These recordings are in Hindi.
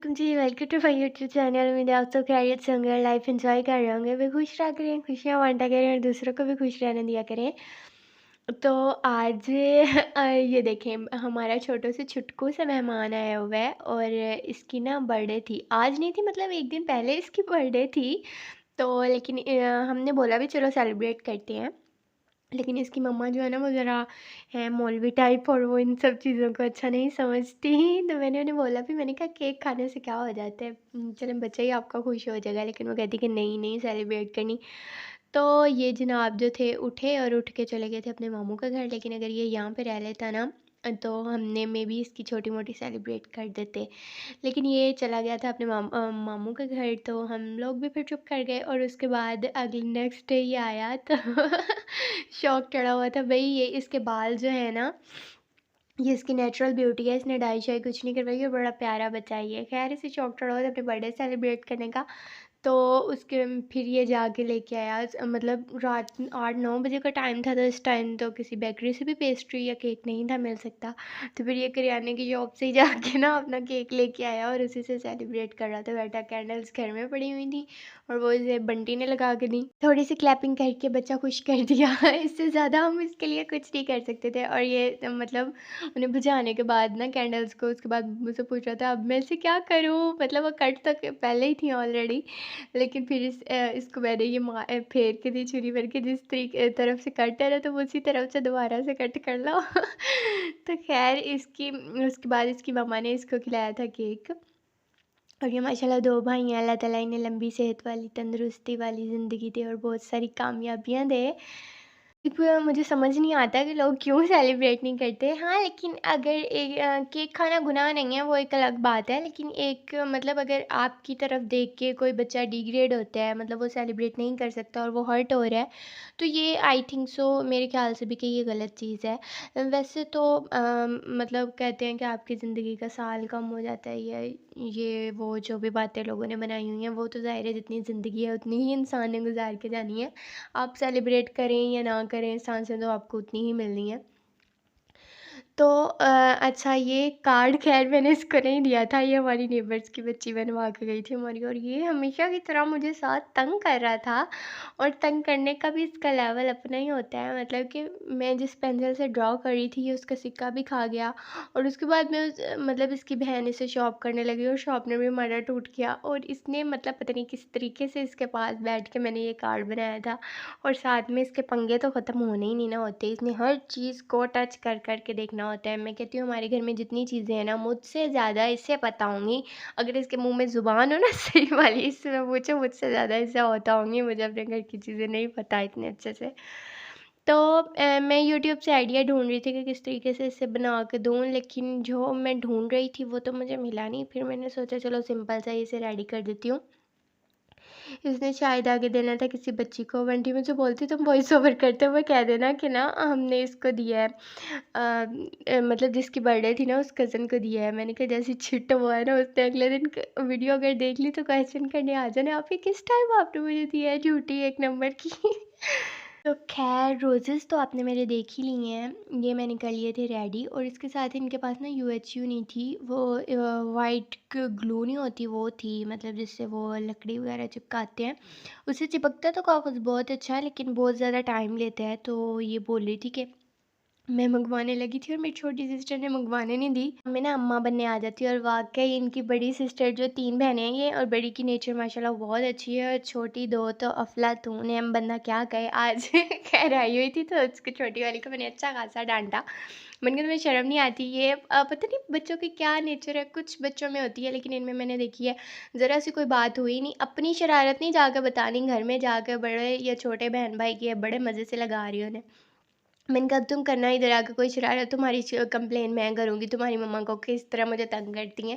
Ji, welcome to my YouTube channel. उम्मीद है आप सब खैरियत से होंगे और लाइफ एंजॉय कर रहे होंगे। वे खुश रहा करें, खुशियाँ बांटा करें और दूसरों को भी खुश रहने दिया करें। तो आज ये देखें, हमारा छोटू से छुटकू सा मेहमान आया हुआ है और इसकी ना बर्थडे थी। आज नहीं थी, मतलब एक दिन पहले इसकी बर्थडे थी। तो लेकिन हमने बोला भी चलो सेलिब्रेट करते हैं। लेकिन इसकी मम्मा जो है ना, वो ज़रा है मौलवी टाइप और वो इन सब चीज़ों को अच्छा नहीं समझती। तो मैंने उन्हें बोला भी, मैंने कहा केक खाने से क्या हो जाता है, चलें बच्चा ही आपका खुश हो जाएगा। लेकिन वो कहती कि नहीं नहीं, सेलिब्रेट करनी। तो ये जनाब जो थे उठे और उठ के चले गए थे अपने मामू का घर। लेकिन अगर ये यहाँ पे रह लेता ना, तो हमने मे बी इसकी छोटी मोटी सेलिब्रेट कर देते। लेकिन ये चला गया था अपने मामू के घर, तो हम लोग भी फिर चुप कर गए। और उसके बाद अगले नेक्स्ट डे ये आया तो शौक चढ़ा हुआ था भाई। ये इसके बाल जो है ना, ये इसकी नेचुरल ब्यूटी है, इसने डाई शाई कुछ नहीं करवाई और बड़ा प्यारा बच्चा है ये। खैर इसे शौक चढ़ा हुआ था अपने बर्थडे सेलिब्रेट करने का। तो उसके फिर ये जाके लेके आया, मतलब रात 8-9 बजे का टाइम था। तो इस टाइम तो किसी बेकरी से भी पेस्ट्री या केक नहीं था मिल सकता। तो फिर ये करियाने की शॉप से ही जाके ना अपना केक लेके आया और उसी से सेलिब्रेट कर रहा था बैठा। कैंडल्स घर में पड़ी हुई थी और वो इसे बंटी ने लगा के दी। थोड़ी सी क्लैपिंग करके बच्चा खुश कर दिया। इससे ज़्यादा हम इसके लिए कुछ नहीं कर सकते थे। और ये मतलब उन्हें बुझाने के बाद ना कैंडल्स को, उसके बाद मुझसे पूछ रहा था अब मैं इसे क्या करूँ, मतलब वो कट तक पहले ही थी ऑलरेडी। लेकिन फिर इसको मैंने ये फेर के दी छुरी भर के, जिस तरीके तरफ से कट है ना, तो उसी तरफ से दोबारा से कट कर लो। तो खैर इसकी उसके बाद इसकी मम्मा ने इसको खिलाया था केक। और ये माशाल्लाह 2 भाई हैं, अल्लाह ताला इन्हें लंबी सेहत वाली, तंदुरुस्ती वाली ज़िंदगी दे और बहुत सारी कामयाबियाँ दे। एक मुझे समझ नहीं आता कि लोग क्यों सेलिब्रेट नहीं करते। हाँ, लेकिन अगर केक खाना गुनाह नहीं है, वो एक अलग बात है। लेकिन एक मतलब अगर आपकी तरफ देख के कोई बच्चा डिग्रेड होता है, मतलब वो सेलिब्रेट नहीं कर सकता और वो हर्ट हो रहा है, तो ये आई थिंक सो मेरे ख़्याल से भी कि ये गलत चीज़ है। वैसे तो मतलब कहते हैं कि आपकी ज़िंदगी का साल कम हो जाता है, या ये वो जो भी बातें लोगों ने बनाई हुई हैं, वो तो ज़ाहिर है जितनी ज़िंदगी है उतनी ही इंसान ने गुज़ार के जानी है। आप सेलिब्रेट करें या ना करें, सांसें तो आपको उतनी ही मिलनी है। तो अच्छा, ये कार्ड ख़ैर मैंने इसको नहीं दिया था, ये हमारी नेबर्स की बच्ची बनवा के गई थी हमारी। और ये हमेशा की तरह मुझे साथ तंग कर रहा था। और तंग करने का भी इसका लेवल अपना ही होता है, मतलब कि मैं जिस पेंसिल से ड्रॉ कर रही थी, ये उसका सिक्का भी खा गया। और उसके बाद मैं मतलब इसकी बहन इसे शॉर्प करने लगी और शॉर्पनर भी हमारा टूट गया। और इसने मतलब पता नहीं किस तरीके से इसके पास बैठ के मैंने ये कार्ड बनाया था। और साथ में इसके पंगे तो ख़त्म होने ही नहीं ना होते, इसने हर चीज़ को टच कर कर के देखना होता है। मैं कहती हूँ हमारे घर में जितनी चीज़ें हैं ना, मुझसे ज़्यादा इसे पता होंगी। अगर इसके मुंह में ज़ुबान हो ना सही वाली, इससे मैं पूछूँ मुझसे ज़्यादा इसे होता होंगी। मुझे अपने घर की चीज़ें नहीं पता इतने अच्छे से। तो मैं यूट्यूब से आइडिया ढूंढ रही थी कि किस तरीके से इसे बना के दूँ, लेकिन जो मैं ढूंढ रही थी वो तो मुझे मिला नहीं। फिर मैंने सोचा चलो सिंपल सा ही इसे रेडी कर देती हूँ। इसने शायद आगे देना था किसी बच्ची को। बंटी मुझे बोलती तुम वॉइस ओवर करते हुए कह देना कि ना हमने इसको दिया है, मतलब जिसकी बर्थडे थी ना उस कज़न को दिया है। मैंने कहा जैसी छिट हुआ है ना, उसने अगले दिन वीडियो अगर देख ली तो क्वेश्चन करने आ जाना, आप ये किस टाइम आपने मुझे दिया है, झूठी एक नंबर की। तो ख़ैर रोज़ेज़ तो आपने मेरे देख ही लिए हैं, ये मैंने कर लिए थे रेडी। और इसके साथ इनके पास ना यूएचयू नहीं थी, वो वाइट ग्लू नहीं होती वो थी, मतलब जिससे वो लकड़ी वगैरह चिपकाते हैं। उससे चिपकता तो कागज़ बहुत अच्छा है, लेकिन बहुत ज़्यादा टाइम लेता है। तो ये बोल रही थी कि मैं मंगवाने लगी थी और मेरी छोटी सिस्टर ने मंगवाने नहीं दी। मैं ना अम्मा बनने आ जाती और वाक़ई इनकी बड़ी सिस्टर, जो 3 बहनें हैं ये, और बड़ी की नेचर माशाल्लाह बहुत अच्छी है और छोटी 2 तो अफ़लातून है, हम बंदा क्या कहे। आज खैर आई हुई थी तो उसको, छोटी वाली को मैंने अच्छा खासा डाँटा। मैंने कहा तुम्हें शर्म नहीं आती? ये पता नहीं बच्चों की क्या नेचर है, कुछ बच्चों में होती है लेकिन इनमें मैंने देखी है ज़रा सी कोई बात हुई नहीं, अपनी शरारत नहीं जाकर बतानी, घर में जाकर बड़े या छोटे बहन भाई की है, बड़े मज़े से लगा रही हो उन्हें। मैंने कहा अब तुम करना इधर आके कोई शरारत, तुम्हारी कंप्लेन मैं करूँगी तुम्हारी मम्मा को किस तरह मुझे तंग करती हैं।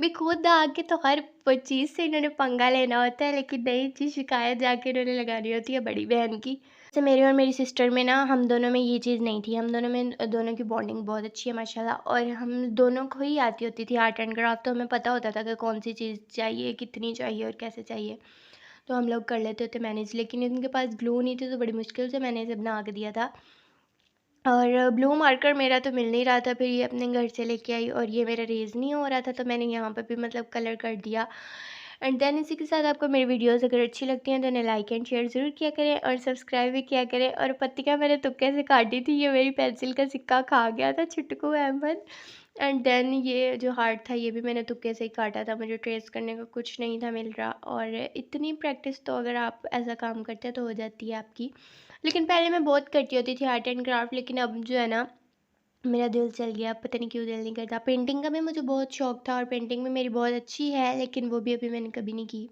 भाई खुद आके तो हर चीज़ से इन्होंने पंगा लेना होता है, लेकिन नहीं जी, शिकायत जाके इन्होंने लगानी होती है बड़ी बहन की। जैसे मेरे और मेरी सिस्टर में ना, हम दोनों में ये चीज़ नहीं थी। हम दोनों में दोनों की बॉन्डिंग बहुत अच्छी है माशाल्लाह। और हम दोनों को ही आती होती थी आर्ट एंड क्राफ्ट, तो हमें पता होता था कि कौन सी चीज़ चाहिए, कितनी चाहिए और कैसे चाहिए। तो हम लोग कर लेते होते मैनेज। लेकिन इनके पास ग्लू नहीं थी तो बड़ी मुश्किल से मैंने इसे बना के दिया था। और ब्लू मार्कर मेरा तो मिल नहीं रहा था, फिर ये अपने घर से लेके आई और ये मेरा रेज़ नहीं हो रहा था, तो मैंने यहाँ पे भी मतलब कलर कर दिया। एंड देन इसी के साथ आपको मेरी वीडियोज़ अगर अच्छी लगती हैं तो उन्हें लाइक एंड शेयर ज़रूर किया करें और सब्सक्राइब भी किया करें। और पत्तियाँ मैंने तुक्के से काटी थी, ये मेरी पेंसिल का सिक्का खा गया था छुटकू अहमद। एंड देन ये जो हार्ट था ये भी मैंने तुक्के से ही काटा था, मुझे ट्रेस करने का कुछ नहीं था मिल रहा। और इतनी प्रैक्टिस तो अगर आप ऐसा काम करते हैं तो हो जाती है आपकी। लेकिन पहले मैं बहुत करती होती थी आर्ट एंड क्राफ्ट, लेकिन अब जो है ना, मेरा दिल चल गया, पता नहीं क्यों दिल नहीं करता। पेंटिंग का भी मुझे बहुत शौक था और पेंटिंग भी मेरी बहुत अच्छी है, लेकिन वो भी अभी मैंने कभी नहीं की।